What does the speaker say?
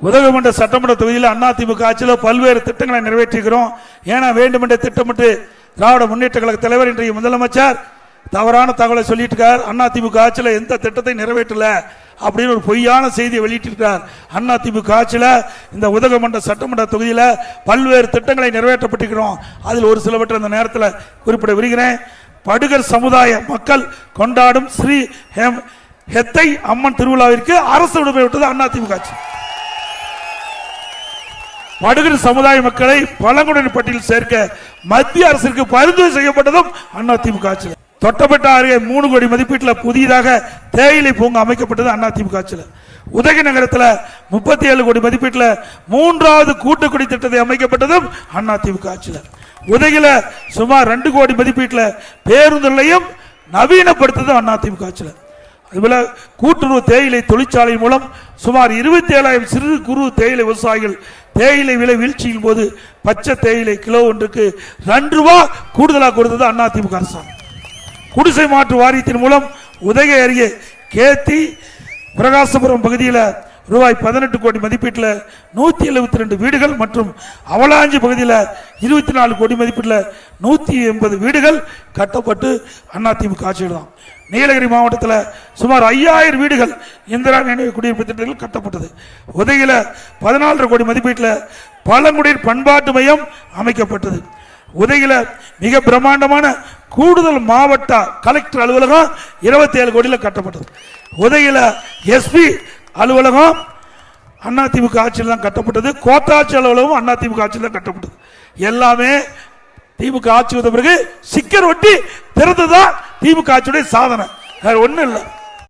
உதகமண்டல சட்டமன்ற தொகுதியில் அதிமுக ஆட்சியில் பல்வேறு திட்டங்களை நிறைவேற்றுகிறோம். ஏன்னா வேண்டுமென்றே திட்டமிட்டு திராவிட முன்னேற்ற கழக தலைவர் இன்றைய முதலமைச்சர் தவறான தகவலை சொல்லிட்டு இருக்கார். அதிமுக ஆட்சியில் எந்த திட்டத்தை நிறைவேற்றல அப்படின்னு ஒரு பொய்யான செய்தியை வெளியிட்டிருக்கிறார். அதிமுக ஆட்சியில் இந்த உதகமண்டல சட்டமன்ற தொகுதியில் பல்வேறு திட்டங்களை நிறைவேற்றப்பட்டிருக்கிறோம். அதில் ஒரு சிலவற்றை அந்த நேரத்தில் குறிப்பிட விரும்புகிறேன். படுகர் சமுதாய மக்கள் கொண்டாடும் ஸ்ரீ ஹெத்தை அம்மன் திருவிழாவிற்கு அரசு விடுமுறை விட்டது அதிமுக ஆட்சி. படுகர் சமுதாய மக்களை பழங்குடியினர் பட்டியலில் சேர்க்க மத்திய அரசிற்கு பரிந்துரை செய்யப்பட்டதும் அதிமுக ஆட்சியில். தொட்டப்பட்ட அருகே 3 கோடி மதிப்பீட்டில் புதிதாக தேயிலை பூங்கா அமைக்கப்பட்டது அதிமுக ஆட்சியில். உதகை நகரத்தில் 37 கோடி மதிப்பீட்டில் 3வது கூட்டுக்குடி திட்டத்தை அமைக்கப்பட்டதும் அதிமுக ஆட்சியில். உதகையில் சுமார் 2 கோடி மதிப்பீட்டில் பேருந்து நிலையம் நவீனப்படுத்தது அதிமுக ஆட்சியில். அதுபோல கூட்டுறவு தேயிலை தொழிற்சாலை மூலம் சுமார் 27,000 சிறு குறு தேயிலை விவசாயிகள் தேயிலை விலை வீழ்ச்சியின் போது பச்சை தேயிலை கிலோ ஒன்றுக்கு 2 ரூபாய் கூடுதலாக கொடுத்தது அதிமுக அரசாங்கம். குடிசை மாற்று வாரியத்தின் மூலம் உதகை அருகே கேத்தி பிரகாசபுரம் பகுதியில் ரூபாய் 18 கோடி மதிப்பீட்டில் 172 வீடுகள் மற்றும் அவலாஞ்சி பகுதியில் 24 கோடி மதிப்பீட்டில் 180 வீடுகள் கட்டப்பட்டு அதிமுக ஆட்சியில் தான். நீலகிரி மாவட்டத்தில் சுமார் 5000 வீடுகள் இந்திரா நினைவு குடியிருப்பு திட்டங்கள் கட்டப்பட்டது. உதகையில் 14 கோடி மதிப்பீட்டில் பழங்குடியினர் பண்பாட்டு மையம் அமைக்கப்பட்டது. உதகையில் மிக பிரம்மாண்டமான கூடுதல் மாவட்ட கலெக்டர் அலுவலகம் 27 கோடியில் கட்டப்பட்டது. உதகையில் எஸ்பி அலுவலகம் அதிமுக ஆட்சியில் தான் கட்டப்பட்டது. கோட்டாட்சி அலுவலகம் அதிமுக ஆட்சியில் தான் கட்டப்பட்டது. எல்லாமே திமுக ஆட்சி வந்த பிறகு சிக்கர் ஒட்டி திறந்துதான் திமுக ஆட்சியுடைய சாதனை, வேற ஒன்றும் இல்லை.